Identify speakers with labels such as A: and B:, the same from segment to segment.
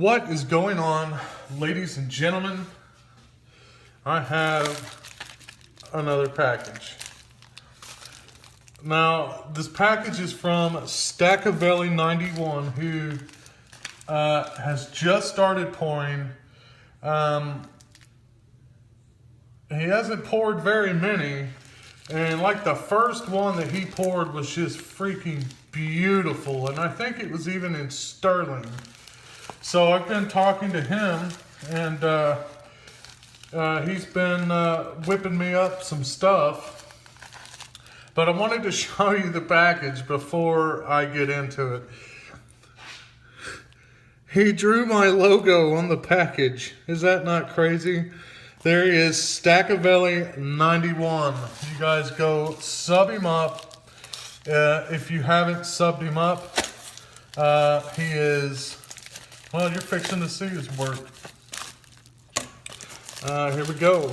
A: What is going on, ladies and gentlemen? I have another package. Now, this package is from Stackaveli91, who has just started pouring. He hasn't poured very many, and like the first one that he poured was just freaking beautiful, and I think it was even in sterling. So I've been talking to him, and he's been whipping me up some stuff. But I wanted to show you the package before I get into it. He drew my logo on the package. Is that not crazy? There he is, Stackaveli91. You guys go sub him up. If you haven't subbed him up, he is, well, you're fixing to see his work. Here we go.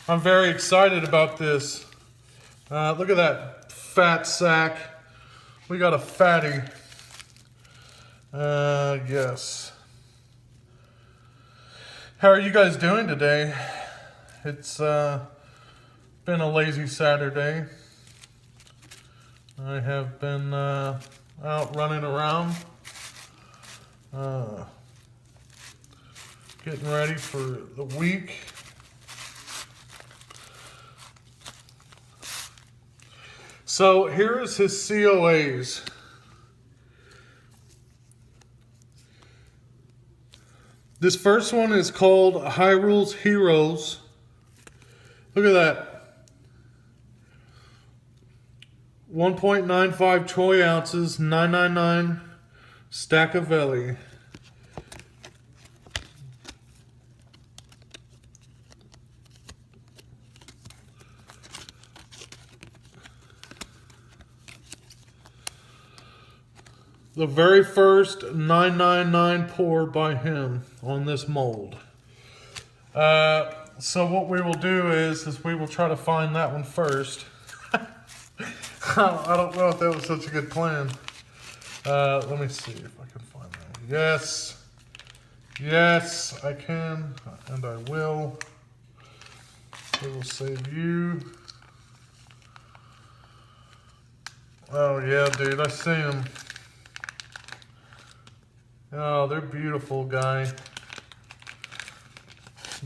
A: I'm very excited about this. Look at that fat sack. We got a fatty. Yes. How are you guys doing today? It's been a lazy Saturday. I have been out running around, getting ready for the week. So here is his COAs. This first one is called Hyrule's Heroes. Look at that. 1.95 troy ounces, 999 Stackaveli. The very first 999 pour by him on this mold. So what we will do is we will try to find that one first. I don't know if that was such a good plan. Let me see if I can find that. Yes. Yes, I can, and I will. We will save you. Oh yeah, dude, I see him. Oh, they're beautiful, guy.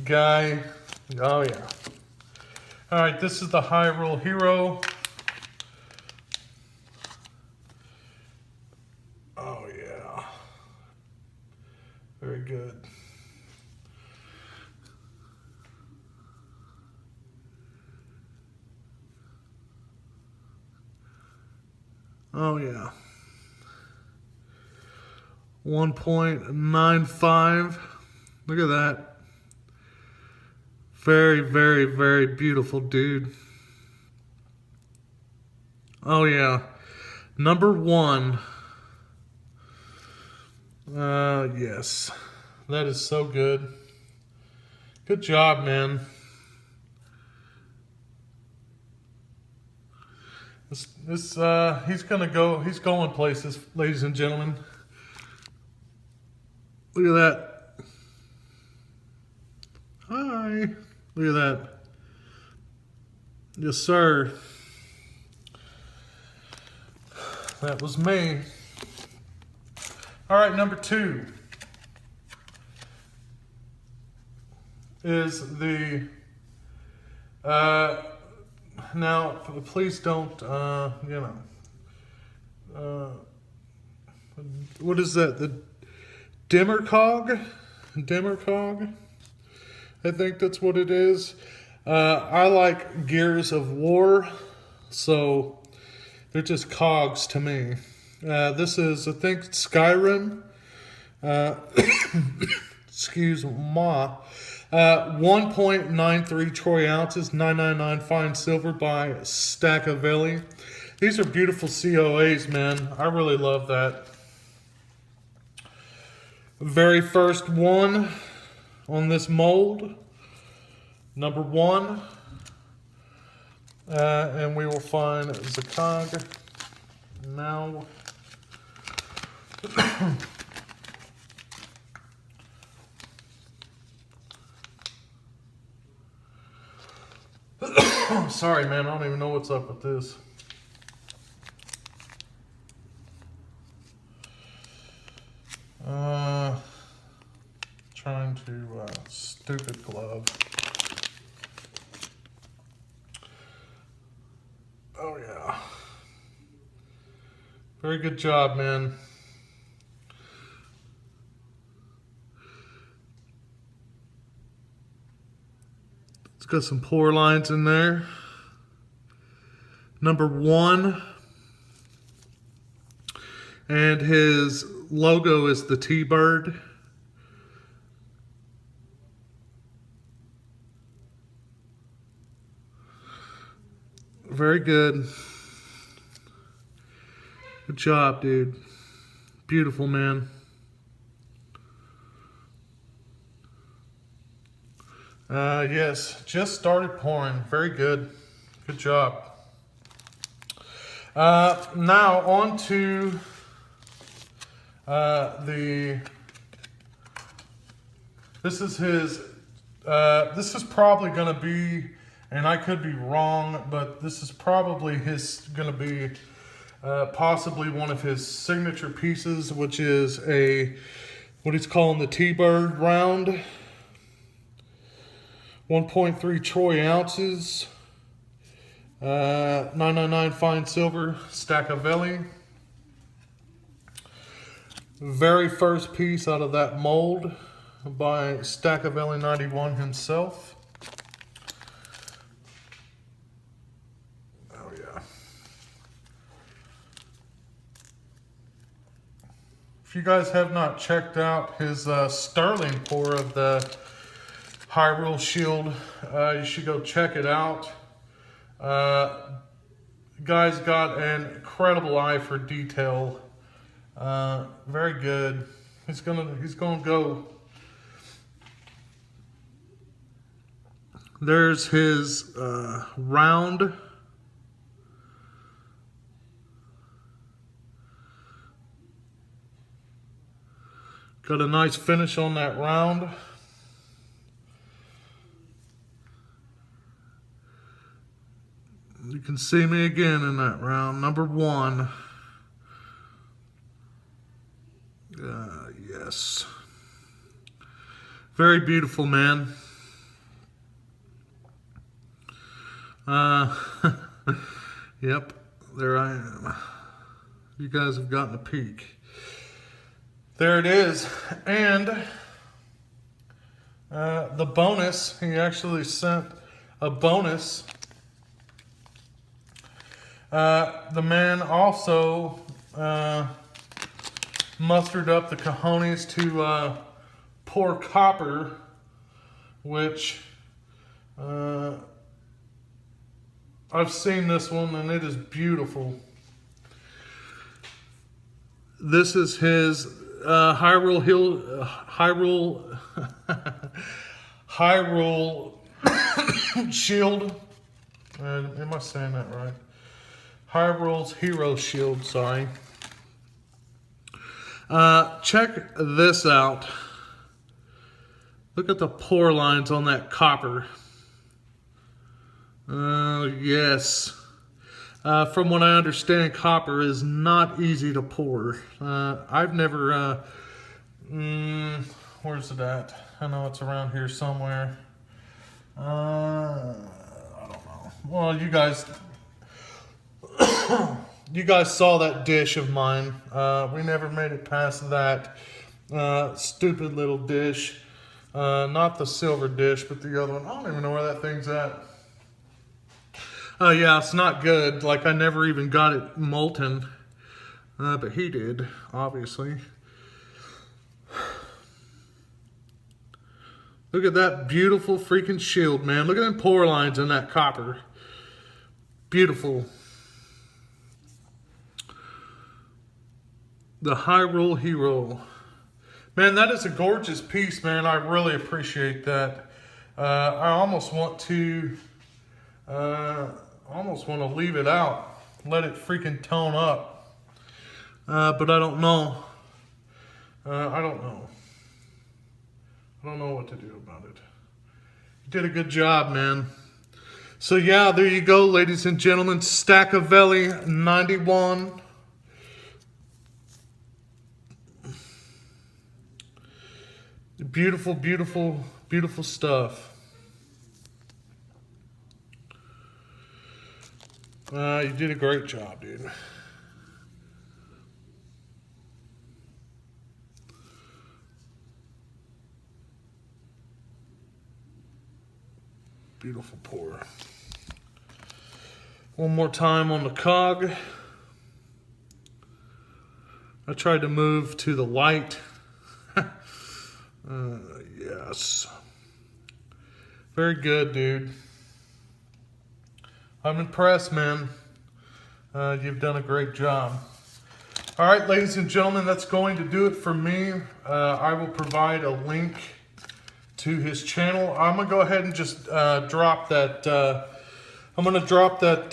A: Oh yeah. All right, this is the Hyrule Hero. Oh yeah. Very good. Oh yeah. 1.95. Look at that. Very, very, very beautiful, dude. Oh yeah. Number one. Yes. That is so good. Good job, man. He's going places, ladies and gentlemen. Look at that. Hi. Look at that. Yes, sir. That was me. All right, number two is the, now, please don't, what is that? The Dimmercog? I think that's what it is. I like Gears of War, so they're just cogs to me. This is, I think, Skyrim. Excuse me. 1.93 troy ounces, 999 fine silver by Stackaveli. These are beautiful COAs, man. I really love that. Very first one on this mold, number one, and we will find Zakog now. Sorry, man, I don't even know what's up with this. Trying to, stupid glove. Oh, yeah. Very good job, man. It's got some pour lines in there. Number 1. And his logo is the T-Bird. Very good. Good job, dude. Beautiful, man. Yes, just started pouring. Very good. Good job. Now on to this is his, this is probably going to be, and I could be wrong, but this is probably going to be possibly one of his signature pieces, which is what he's calling the T-Bird round. 1.3 troy ounces. 999 fine silver, Stackaveli. Very first piece out of that mold by Stackaveli91 himself. Oh yeah. If you guys have not checked out his sterling pour of the Hyrule Shield, you should go check it out. Guy's got an incredible eye for detail. Very good. He's gonna go. There's his round. Got a nice finish on that round. You can see me again in that round, number 1. Yes. Very beautiful, man. Yep, there I am. You guys have gotten a peek. There it is. And the bonus, he actually sent a bonus. The man also mustered up the cojones to pour copper, which I've seen this one and it is beautiful. This is his Hyrule Shield. Am I saying that right? Hyrule's Hero Shield, sorry. Check this out. Look at the pour lines on that copper. Yes. From what I understand, copper is not easy to pour. I've never, where's it at? I know it's around here somewhere. I don't know. Well, you guys saw that dish of mine. We never made it past that stupid little dish. Not the silver dish, but the other one. I don't even know where that thing's at. Oh yeah, it's not good. Like, I never even got it molten. But he did, obviously. Look at that beautiful freaking shield, man. Look at them pour lines in that copper. Beautiful. The Hyrule Hero. Man, that is a gorgeous piece, man. I really appreciate that. I almost want to leave it out. Let it freaking tone up. But I don't know. I don't know. I don't know what to do about it. You did a good job, man. So yeah, there you go, ladies and gentlemen. Stackaveli91. Beautiful, beautiful, beautiful stuff. You did a great job, dude. Beautiful pour. One more time on the cog. I tried to move to the light. Yes. Very good, dude. I'm impressed, man. You've done a great job. All right, ladies and gentlemen, that's going to do it for me. I will provide a link to his channel. I'm gonna go ahead and just drop that. I'm gonna drop that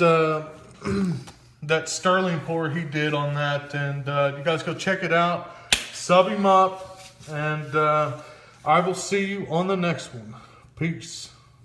A: that sterling pour he did on that, and you guys go check it out. Sub him up, and I will see you on the next one. Peace.